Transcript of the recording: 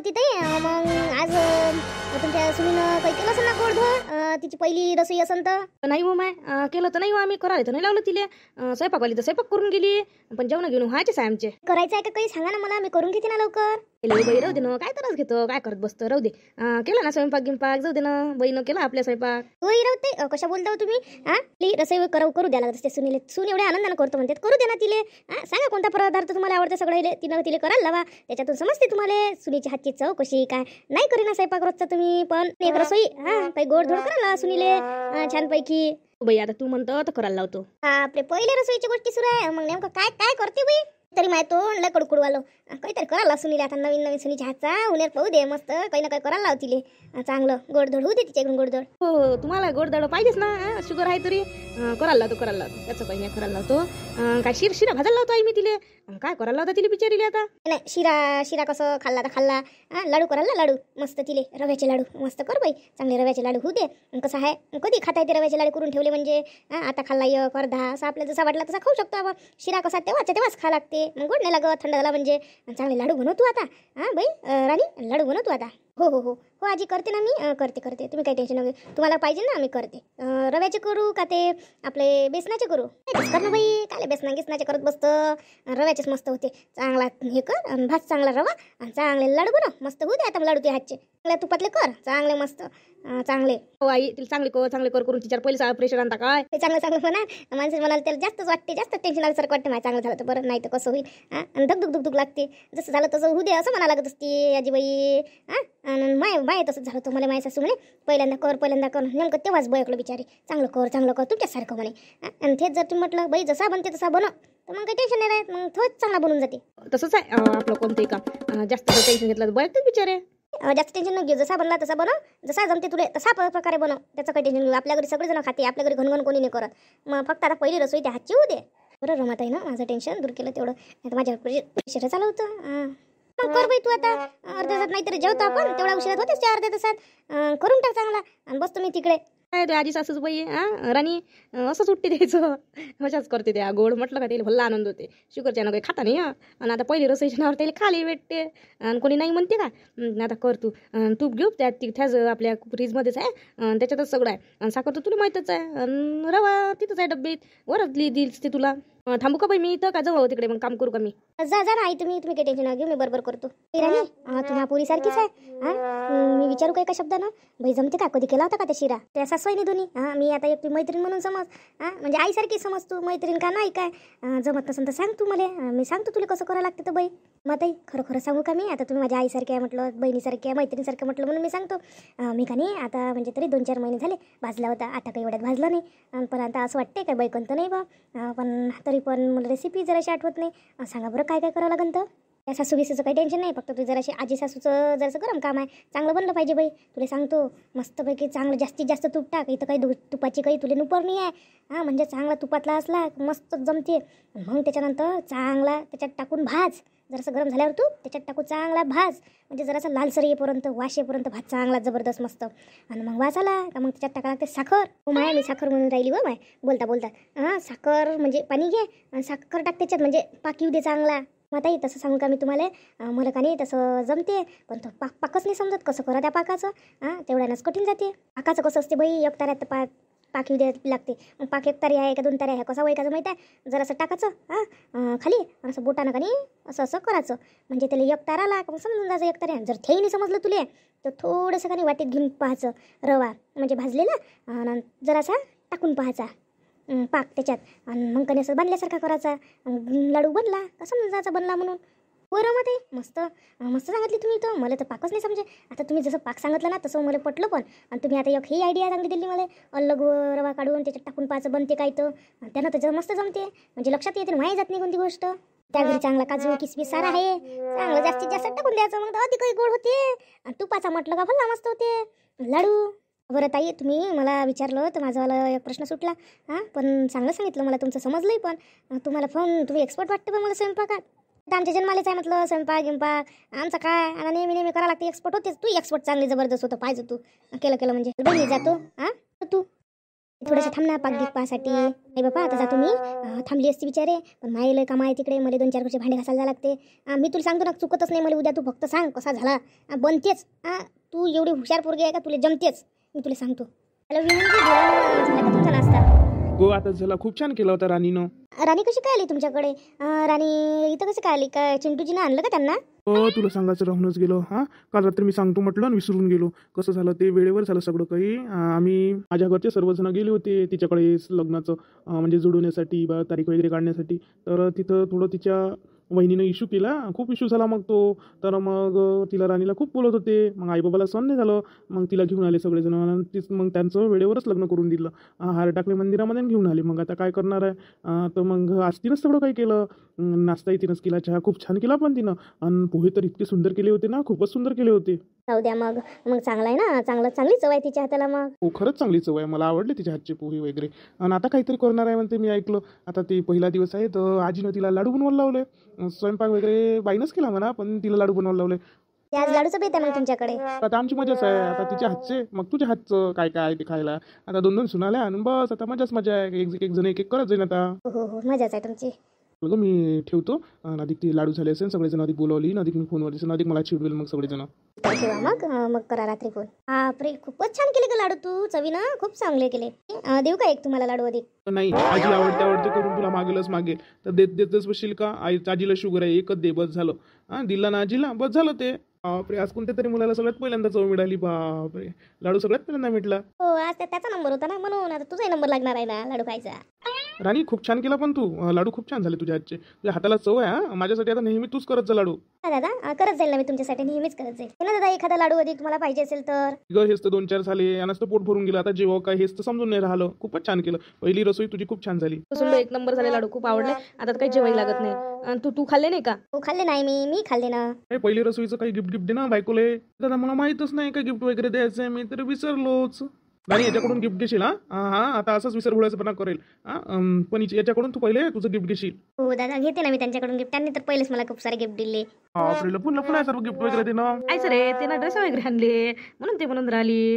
होती ते मग आज तुमच्या सुनीनं काही केलं असेल ना गोडधोड तिची पहिली रसोई असेल तर. नाही हो माय केलं तर नाही हो आम्ही करायला तर नाही लावलं तिले. स्वयंपाकवाली तर स्वयंपाक करून गेली पण जेवण घेऊन व्हायचेच आहे आमचे. करायचं आहे का काही सांगा ना मला, मी करून घेते ना लवकर. बाई राहू दे ना, काय तरच घेतो काय करत बसतो, राहू दे. केला ना स्वयंपाक गिंपाक, जाऊ दे ना, बहीण केला आपल्या स्वयंपाक. होई राहते कशा बोलता हो तुम्ही. ती रसोई करू द्या लागत असते सुनीले. सून एवढ्या आनंदानं करतो म्हणते, करू दे ना तिले. सांगा कोणता पदार्थ तुम्हाला आवडते सगळे तिले करायला लावा, त्याच्यातून समजते तुम्हाला सुनीची हातची चव कशी काय. नाही करीना स्वयंपाक रोजचा तुम्ही, पण एक रसोई काही गोडधोड करायला सुनीले छानपैकी. बाई आता तू म्हणतो तर करायला लावतो. आपले पहिले रसोईची गोष्टी सुरू आहे, मग नेमकं काय काय करते बाई. तरी माहिती लय कडकडू आलो, काहीतरी करायला सुनीले. आता नवीन नवीन सुनीच्या हातचा उन्हेर पाहू दे, मस्त काही ना काही करायला लावतीले. चांगलं गोडधोड होऊ दे तिच्याकडून गोडधोड. हो तुम्हाला गोडधोड पाहिजेच ना, शुगर आहे तरी करायला लावतो त्याचं काही नाही करायला लावतो. काय शिरा भाजायला लावतो आई मी तिले. काय करायला लावता तिले बिचारीले आता. नाही शिरा कसं खाल्ला तर खाल्ला. लाडू करायला लाडू मस्त तिले, रव्याचे लाडू मस्त कर बाई, चांगले रव्याचे लाडू होऊ दे. कसं आहे कधी खाता येते रव्याचे लाडू करून ठेवले म्हणजे. आता खाल्ला एक अर्धा असं आपल्याला जसा वाटला तसा खाऊ शकतो आपण. शिरा कसा तेव्हाच खा लागते, मग गोड नाही लागत, थंड झाला म्हणजे. चांगले लाडू बनवतो आता बाई राणी, लाडू बनवतो आता. हो हो हो हो आजी करते ना मी, करते तुम्ही काही टेन्शन नका. तुम्हाला पाहिजे ना मी करते. रव्याचे करू का ते आपले बेसनाचे करू. कर ना बाई, काय बेसनाचे करत बसतं. रव्याचेच मस्त होते. चांगला हे कर आणि भात चांगला रवा आणि चांगले लाडू बनव मस्त होऊ दे. आता लाडू ते हातचे चांगल्या तुपातले कर, चांगले मस्त चांगले. हो आई तिला चांगले कर करून तिच्यावर पहिले प्रेशर आणता काय. ते चांगलं म्हणा, माणसं म्हणाल त्याला जास्तच वाटते, जास्त टेन्शन आल्यासारखं वाटते. माझं चांगलं झालं तर बरं, नाही तर कसं होईल. आणि धुक लागते. जसं झालं तसं होऊ दे असं म्हणा लागत असते आजीबाई. आणि माय तसंच झालं होतं मला. माझ्या सासू म्हणे पहिल्यांदा कर नेमकं तेव्हाच बयकलं बिचारी. चांगलं कर तुमच्यासारखं म्हणे. आणि तेच जर तुम्ही म्हटलं बाई जसा बनते तसा बनव, तर मग काही टेन्शन नाही राहत, मग थोडंच चांगला बनून जाते. तसंच आहे आपलं कोणतंही काम, जास्त टेन्शन घेतलं तर बयकतेच बिचारे. जास्त टेन्शन न घेऊ, जसा बनला तसा बनव, जसा जमते तुले तसा प्रकारे बनव, त्याचं काही टेन्शन घेऊ. आपल्या घरी सगळेजण खाते, आपल्या घरी घनघन कोणी नाही करत. मग फक्त आता पहिली रसोई त्या हातची होऊ दे. बरं रमात आहे ना, माझं टेन्शन दूर केलं तेवढं. नाही तर माझ्या प्रेशर चालू होतं. मग कर बाई तू आता अर्ध्या तासात, नाहीतरी जेवतो आपण तेवढ्या उशिरात होतेच त्या अर्ध्या तासात. करून टाक चांगला आणि बसतो मी तिकडे. काय रे आजी सासूच बाई राणी असंच उठते द्यायचं, अशाच करते त्या. गोड म्हटलं का त्याला भल्ला आनंद होते. शुगरच्या ना काही खाता नाही. आणि आता पहिली रसोईच्या नावावर त्याला खाली भेटते आणि कोणी नाही म्हणते का. आता कर तू तूप घेऊ त्याच आपल्या फ्रीजमध्येच आहे, त्याच्यातच सगळं आहे. आणि साखर तर तुला माहीतच आहे, रवा तिथंच आहे डब्बीत, वरच दिलीच ते तुला. थांबू का बाई मी इथं का जाऊ तिकडे, मग काम करू का मी. जा ना आई, तुम्ही काही टेन्शन घेऊ, मी बरोबर करतो. राणी तुम्हा पुरी सारखीच आहे. मी विचारू काय का शब्दानं बाई, जमते का, कधी केला होता का त्या शिरा त्या सासवाईने दोन्ही. मी आता एक मैत्रीण म्हणून समज, म्हणजे आईसारखी समज तू, मैत्रीण का नाही काय. जमत नसेल तर सांग तू मला, मी सांगतो तुला कसं करायला लागतं तर बाई. मग ताई खरं सांगू का मी, आता तुम्ही माझ्या आईसारखी आहे म्हटलं, बहिणीसारखी आहे, मैत्रिणीसारखं म्हटलं म्हणून मी सांगतो. मी का नाही आता म्हणजे तरी 2-4 महिने झाले भाजला होता, आता काही एवढ्यात भाजला नाही. पण आता असं वाटते काय बाई कोणतं नाही बा, पण तरी पण मला रेसिपी जराशी आठवत नाही. सांगा बरं काय करावं लागेल तर. त्या सासू बिसूचं काही टेन्शन नाही, फक्त तू जराशी आजी सासूचं जरासं गरम काम आहे, चांगलं बनलं पाहिजे बाई. तुला सांगतो मस्तपैकी चांगलं जास्तीत जास्त तूप टाक. इथं काही तुपाची काही तुला नुपर नाही आहे. म्हणजे चांगला तुपातला असला मस्त जमते. मग त्याच्यानंतर चांगला त्याच्यात टाकून भाज. जरासं गरम झाल्यावर तू त्याच्यात टाकून चांगला भाज, म्हणजे जरासं लालसर येईपर्यंत, वास येईपर्यंत भाज चांगला जबरदस्त मस्त. आणि मग वास आला का मग त्याच्यात टाका लागते साखर. हो माय, मी साखर म्हणून राहिली हो माय बोलता. साखर म्हणजे पाणी घे आणि साखर टाक त्याच्यात, म्हणजे पाक येऊ दे चांगला. मग ताई तसं सांगू का मी तुम्हाला, मला का नाही तसं जमते, पण तो पाकच नाही समजत कसं करा त्या पाकाचं. तेवढ्यानंच कठीण जाते. पाकाचं कसं असते बाई, एक ताऱ्यात पाक येऊ द्यायला लागते. मग पाक 1 तारी आहे का 2 तारी आहे, कसं वैकाचं माहीत आहे. जरासं टाकायचं खाली, असं बोटानं का नाही असं करायचं, म्हणजे त्याला 1 तारा आला का मग समजून जायचं 1 तारी आहे. जर तेही नाही समजलं तुले तर थोडंसं का नाही वाटीत घेऊन पाहायचं रवा, म्हणजे भाजलेला, आणि जरासा टाकून पाहायचा पाक त्याच्यात. आणि मग कधी असं बांधल्यासारखा करायचा, लाडू बनला का समजून जायचा बनला म्हणून. बरं मग ते मस्त सांगितली तुम्ही. तर मला तर पाकच नाही समजे. आता तुम्ही जसं पाक सांगितलं ना तसं मला पटलं. पण आणि तुम्ही आता एक ही आयडिया चांगली दिली मला, अलग रवा काढून त्याच्यात टाकून पाहायचं बनते काय, तर त्यानं तर मस्त जमते, म्हणजे लक्षात येते, माही जात नाही कोणती गोष्ट. त्या घरी चांगला काजू किसमिस सारा आहे, चांगलं जास्तीत जास्त टाकून द्यायचं, मग अधिक काही गोड होते. आणि तुपाचा म्हटलं का भल्ला मस्त होते लाडू. बरं ताई, तुम्ही मला विचारलं तर माझावाला एक प्रश्न सुटला. पण चांगलं सांगितलं मला, तुमचं समजलंही. पण तुम्हाला तुम्ही एक्सपर्ट वाटतं पण मला स्वयंपाकात. आमच्या जन्मालेच आहे म्हटलं स्वयंपाक गिंपाक आमचं काय. आणि नेहमी करावं लागते. एक्सपर्ट होतेच तू, एक्सपर्ट चांगली जबरदस्त होतं पाहिजे तू. केलं म्हणजे बहिणी जातो तू थोडंसं थांब ना पाक पासाठी. नाही बाबा आता जातो मी. थांबली असती बिचारे, पण मायला काम आहे तिकडे. मला 2-4 गोष्टी भांडे घासायला लागते. मी तुला सांगतो ना, चुकतच नाही मला उद्या. तू फक्त सांग कसा झाला. बनतेच. तू एवढी हुशार पोरगी आहे का, तुला जमतेच. मी तुला सांगतो. हॅलो विनंती, झाला का तुमचा नाश्ता? हो आता झाला. खूप छान केला होता राणीनं. राणी कशी काय आली तुमच्याकडे? राणी इथं कशी काय आली? काय चिंटूजीनं आणलं का त्यांना? तुला सांगायचं राहूनच गेलो. काल रात्री मी सांगतो म्हटलं आणि विसरून गेलो. कसं झालं ते वेळेवर झालं सगळं काही. आम्ही माझ्या घरचे सर्वजण गेले होते तिच्याकडे लग्नाचं म्हणजे जुळवण्यासाठी बा तारीख वगैरे काढण्यासाठी. तर तिथं थोडं तिच्या वहिनीनं इश्यू केला. खूप इश्यू झाला मग तो. तर मग तिला राणीला खूप बोलत होते. मग आईबाबाला सहन नाही झालं. मग तिला घेऊन आले सगळेजण आणि मग त्यांचं वेळेवरच लग्न करून दिलं. हार टाकले मंदिरामध्ये आणि घेऊन आले. मग आता काय करणार आहे. तर मग आज तिनंच सगळं काही केलं. नाश्ताही तिनंच केला. चहा खूप छान केला पण तिनं. आणि पोहे तर इतके सुंदर केले होते ना, खूपच सुंदर केले होते. जाऊ द्या मग. मग चांगला आहे ना, चांगली चव आहे तिच्या हाताला. मग हो खरंच चांगली चव आहे. मला आवडले तिच्या हातचे पोहे वगैरे. आणि आता काहीतरी करणार आहे म्हणते मी ऐकलं. आता ते पहिला दिवस आहे तर आजीनं तिला लाडू बनवायला लावले. स्वयंपाक वगैरे बाईनंच केला म्हणा, पण तिला लाडू बनवायला लावले. ते आज लाडूचं बेत आहे मग तुमच्याकडे. आता आमची मजाच आहे. आता तिच्या हातचे मग तुझ्या हातचं काय काय आहे ते खायला. आता 2-2 सुनाल्या आणि बस आता मजाच मजा आहे. एक जण एक करत जाईन आता. हो मजाच आहे तुमची. बघ मी ठेवतो. अधिक ते लाडू झाले असेल सगळेजण. अधिक बोलावली अधिक मी फोनवर दिसेल. अधिक मला चिडवेल मग सगळेजण. ठेवा मग करा रात्री फोन. बापरे खूपच छान केले का लाडू तू. चवीनं खूप चांगले केले. देऊ का एक तुम्हाला लाडू अधिक? नाही आजी आवडते करून तुला मागेलच तर देतच बसशील का? आजीला शुगर आहे एकच दे बस झालं. दिला ना आजीला बस झालं ते. बापरे आज कोणत्या तरी मुलाला सगळ्यात पहिल्यांदा चव मिळाली. बापरे लाडू सगळ्यात पहिल्यांदा भेटला. हो आज त्याचा नंबर होता ना, म्हणून आता तुझाही नंबर लागणार आहे ना लाडू खायचा. राणी खूप छान केला पण तू. लाडू खूप छान झाले तुझ्या हातचे. तुझ्या हाताला चव आहे. माझ्यासाठी आता नेहमी तूच करत जा लाडू. दादा करत जाईल ना मी तुमच्यासाठी, नेहमीच करत जाईल ना दादा. एखादा लाडू अधिक तुम्हाला पाहिजे असेल तर. हेच तर 2-4 झाले. यानंच तर पोट भरून गेलं. आता जेव्हा काय हेच तर समजून नाही राहिलं. खूपच छान केलं. पहिली रसोई तुझी खूप छान झाली. सुंदर एक नंबर झाले लाडू. खूप आवडले. आता तर काही जेवायला लागत नाही. आणि तू खाल्ले नाही का? हो खाल्ले नाही मी खाल्ले ना. पहिली रसोईचं काही गिफ्ट दे ना बायकोले. दादा मला माहीतच नाही काय गिफ्ट वगैरे द्यायचं आहे. मी तर विसरलोच. नाही याच्याकडून गिफ्ट घेशील. आता असंच विसरभोळ्याचपणा करेल. पण याच्याकडून तू पहिले तुझं गिफ्ट घेशील. हो दादा घेते ना मी त्यांच्याकडून गिफ्ट. त्यांनी तर पहिलेच मला खूप सारे गिफ्ट दिले. लपून आहे सर्व गिफ्ट वगैरे देणं. काय रे ते ना ड्रेस वगैरे आणले म्हणून ते म्हणून राहिली.